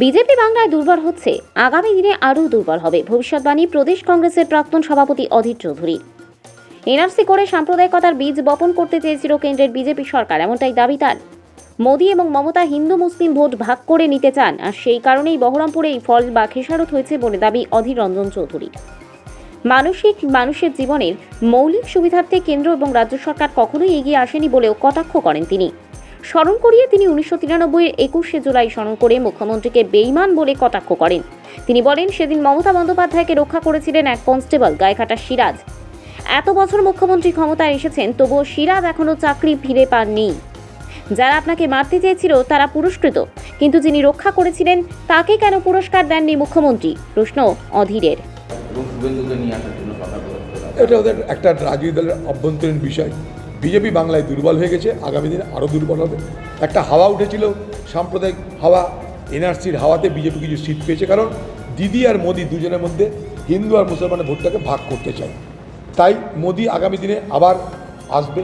BJP বাংলায় দুর্বল হচ্ছে, আগামী দিনে আরও দুর্বল হবে, ভবিষ্যৎবাণী প্রদেশ কংগ্রেসের প্রাক্তন সভাপতি অধীর চৌধুরী। এনআরসি করে সাম্প্রদায়িকতার বীজ বপন করতে চেয়েছিল কেন্দ্রের বিজেপি সরকার, এমনটাই দাবি তার। মোদী এবং মমতা হিন্দু মুসলিম ভোট ভাগ করে নিতে চান, আর সেই কারণেই বহরমপুরে এই ফল বা খেসারত হয়েছে বলে দাবি অধীর রঞ্জন চৌধুরীর। মানুষের জীবনের মৌলিক সুবিধার্থে কেন্দ্র এবং রাজ্য সরকার কখনোই এগিয়ে আসেনি বলেও কটাক্ষ করেন তিনি। স্মরণ করিয়ে তিনি 1993-এর 21শে জুলাই স্মরণ করে মুখ্যমন্ত্রীকে বেঈমান বলে কটাক্ষ করেন। তিনি বলেন, সেদিন মমতা বন্দ্যোপাধ্যায়কে রক্ষা করেছিলেন এক কনস্টেবল গায়েঘাটা সিরাজ। এত বছর মুখ্যমন্ত্রী ক্ষমতায় এসেছেন, তবুও সিরাজ এখনও চাকরি ফিরে পাননি। যারা আপনাকে মারতে চেয়েছিল তারা পুরস্কৃত, কিন্তু যিনি রক্ষা করেছিলেন তাকে কেন পুরস্কার দেননি মুখ্যমন্ত্রী? প্রশ্ন অধীরের। এটা ওদের একটা রাজনৈতিক দলের অভ্যন্তরীণ বিষয়। বিজেপি বাংলায় দুর্বল হয়ে গেছে, আগামী দিনে আরও দুর্বল হবে। একটা হাওয়া উঠেছিল, সাম্প্রদায়িক হাওয়া। এনআরসির হাওয়াতে বিজেপি কিছু সিট পেয়েছে, কারণ দিদি আর মোদি দুজনের মধ্যে হিন্দু আর মুসলমানের ভোটটাকে ভাগ করতে চায়। তাই মোদি আগামী দিনে আবার আসবে,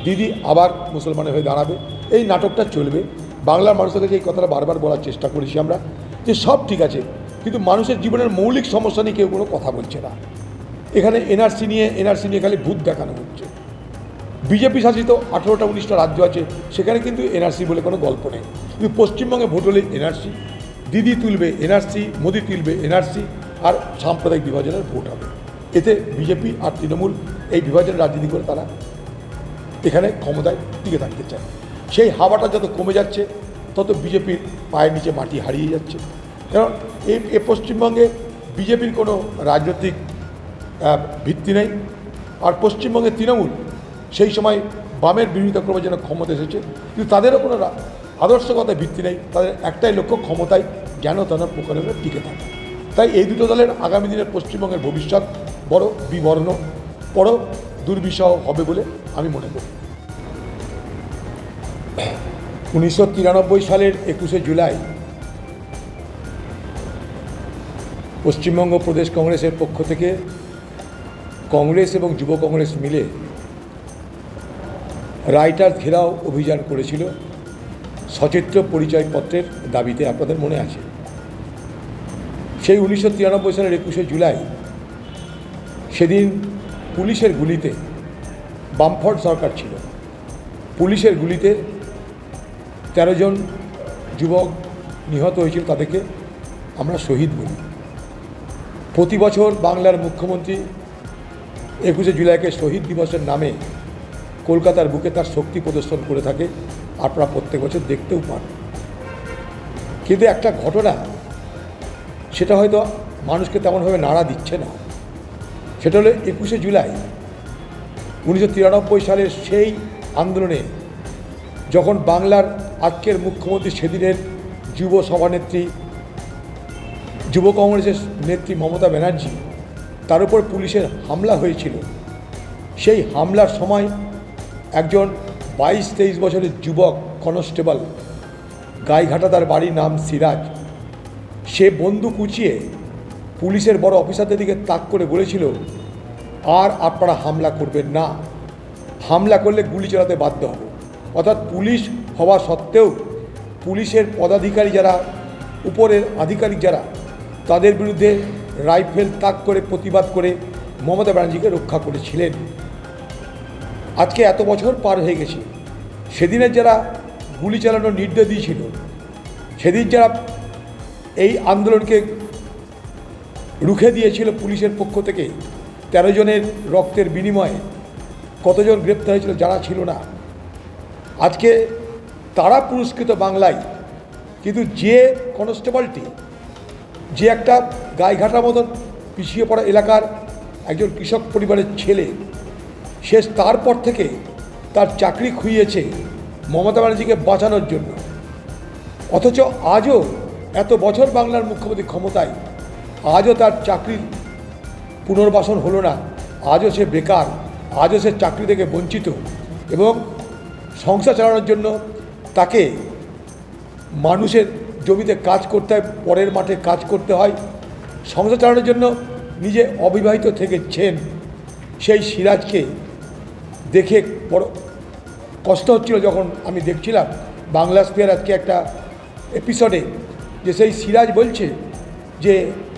দিদি আবার মুসলমানের হয়ে দাঁড়াবে। এই নাটকটা চলবে। বাংলার মানুষের কাছে এই কথাটা বারবার বলার চেষ্টা করেছি আমরা, যে সব ঠিক আছে, কিন্তু মানুষের জীবনের মৌলিক সমস্যা নিয়ে কেউ কোনো কথা বলছে না। এখানে এনআরসি নিয়ে খালি ভূত দেখানো হচ্ছে। বিজেপি শাসিত 18টা 19টা রাজ্য আছে, সেখানে কিন্তু এনআরসি বলে কোনো গল্প নেই। কিন্তু পশ্চিমবঙ্গে ভোট হলে এনআরসি, দিদি তুলবে এনআরসি, মোদি তুলবে এনআরসি, আর সাম্প্রদায়িক বিভাজনের ভোট হবে। এতে বিজেপি আর তৃণমূল এই বিভাজনের রাজনীতি করে তারা এখানে ক্ষমতায় টিকে থাকতে চায়। সেই হাওয়াটা যত কমে যাচ্ছে, তত বিজেপির পায়ের নিচে মাটি হারিয়ে যাচ্ছে। কারণ এই পশ্চিমবঙ্গে বিজেপির কোনো রাজনৈতিক ভিত্তি নেই। আর পশ্চিমবঙ্গে তৃণমূল সেই সময় বামের বিরোধিতা ক্রমে যেন ক্ষমতা এসেছে, কিন্তু তাদেরও কোনো আদর্শগত ভিত্তি নেই। তাদের একটাই লক্ষ্য, ক্ষমতায় যেন তারা প্রকারে টিকে থাকে। তাই এই দুটো দলের আগামী দিনের পশ্চিমবঙ্গের ভবিষ্যৎ বড় বিবর্ণ, বড় দুর্বিষহ হবে বলে আমি মনে করি। 1993 সালের 21শে জুলাই পশ্চিমবঙ্গ প্রদেশ কংগ্রেসের পক্ষ থেকে কংগ্রেস এবং যুব কংগ্রেস মিলে রাইটার ঘেরাও অভিযান করেছিল সচিত্র পরিচয়পত্রের দাবিতে। আপনাদের মনে আছে, সেই 1993 সালের 21শে জুলাই সেদিন পুলিশের গুলিতে, বামফ্রন্ট সরকার ছিল, পুলিশের গুলিতে 13 জন যুবক নিহত হয়েছিল। তাদেরকে আমরা শহীদ বলি। প্রতি বছর বাংলার মুখ্যমন্ত্রী 21শে জুলাইকে শহীদ দিবসের নামে কলকাতার বুকে তার শক্তি প্রদর্শন করে থাকে। আপনারা প্রত্যেক বছর দেখতেও পান। কিন্তু একটা ঘটনা, সেটা হয়তো মানুষকে তেমনভাবে নাড়া দিচ্ছে না। সেটা হলো 21শে জুলাই 1993 সালের সেই আন্দোলনে, যখন বাংলার আজকের মুখ্যমন্ত্রী সেদিনের যুব সভানেত্রী, যুব কংগ্রেসের নেত্রী মমতা ব্যানার্জি, তার উপর পুলিশের হামলা হয়েছিল। সেই হামলার সময় একজন 22-23 বছরের যুবক কনস্টেবল, গাইঘাটা তার বাড়ির নাম সিরাজ, সে বন্দুক উঁচিয়ে পুলিশের বড় অফিসারদের দিকে তাক করে বলেছিল, আর আপনারা হামলা করবেন না, হামলা করলে গুলি চালাতে বাধ্য হব। অর্থাৎ পুলিশ হওয়া সত্ত্বেও পুলিশের পদাধিকারী যারা, উপরের আধিকারিক যারা, তাদের বিরুদ্ধে রাইফেল তাক করে প্রতিবাদ করে মমতা ব্যানার্জিকে রক্ষা করেছিলেন। আজকে এত বছর পার হয়ে গেছে, সেদিনের যারা গুলি চালানোর নির্দেশ দিয়েছিল, সেদিন যারা এই আন্দোলনকে রুখে দিয়েছিল পুলিশের পক্ষ থেকে, 13 জনের রক্তের বিনিময়ে কতজন গ্রেপ্তার হয়েছিল যারা ছিল না, আজকে তারা পুরস্কৃত বাংলায়। কিন্তু যে কনস্টেবলটি, যে একটা গাইঘাটার মতন পিছিয়ে পড়া এলাকার একজন কৃষক পরিবারের ছেলে, সে তারপর থেকে তার চাকরি খুইয়েছে মমতা ব্যানার্জিকে বাঁচানোর জন্য। অথচ আজও, এত বছর বাংলার মুখ্যমন্ত্রী ক্ষমতায়, আজও তার চাকরির পুনর্বাসন হলো না। আজও সে বেকার, আজও সে চাকরি থেকে বঞ্চিত, এবং সংসার চালানোর জন্য তাকে মানুষের জমিতে কাজ করতে হয়, পরের মাঠে কাজ করতে হয়। সংসার চালানোর জন্য নিজে অবিবাহিত থেকেছেন। সেই সিরাজকে দেখে বড় কষ্ট হচ্ছিল যখন আমি দেখছিলাম বাংলা স্পিয়ার আজকে একটা এপিসোডে যে সেই সিরাজ বলছে যে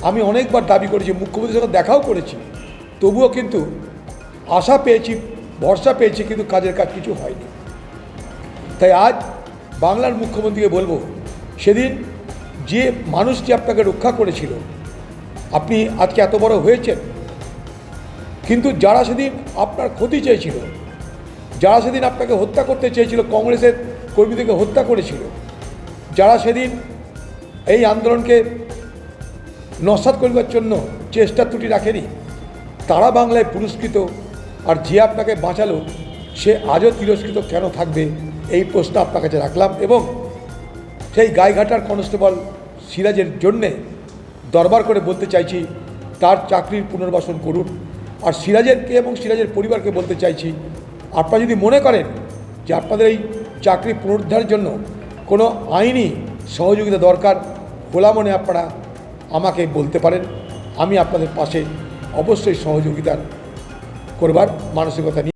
আমি অনেকবার দাবি করেছি, মুখ্যমন্ত্রীর সঙ্গে দেখাও করেছি, তবুও কিন্তু আশা পেয়েছি, ভরসা পেয়েছি, কিন্তু কাজের কাজ কিছু হয়নি। তাই আজ বাংলার মুখ্যমন্ত্রীকে বলবো, সেদিন যে মানুষটি আপনাকে রক্ষা করেছিল, আপনি আজকে এত বড় হয়েছেন, কিন্তু যারা সেদিন আপনার ক্ষতি চেয়েছিল, যারা সেদিন আপনাকে হত্যা করতে চেয়েছিল, কংগ্রেসের কর্মীদেরকে হত্যা করেছিল, যারা সেদিন এই আন্দোলনকে নস্যাৎ করবার জন্য চেষ্টা ত্রুটি রাখেনি, তারা বাংলায় পুরস্কৃত, আর যে আপনাকে বাঁচালো সে আজও তিরস্কৃত কেন থাকবে, এই প্রশ্ন আপনার কাছে রাখলাম। এবং সেই গাইঘাটার কনস্টেবল সিরাজের জন্যে দরবার করে বলতে চাইছি, তার চাকরির পুনর্বাসন করুন। আর সিরাজেরকে এবং সিরাজের পরিবারকে বলতে চাইছি, আপনারা যদি মনে করেন যে আপনাদের এই চাকরি পুনরুদ্ধারের জন্য কোনো আইনি সহযোগিতা দরকার, খোলা মনে আপনারা আমাকে বলতে পারেন। আমি আপনাদের পাশে অবশ্যই সহযোগিতা করবার মানসিকতা নিয়ে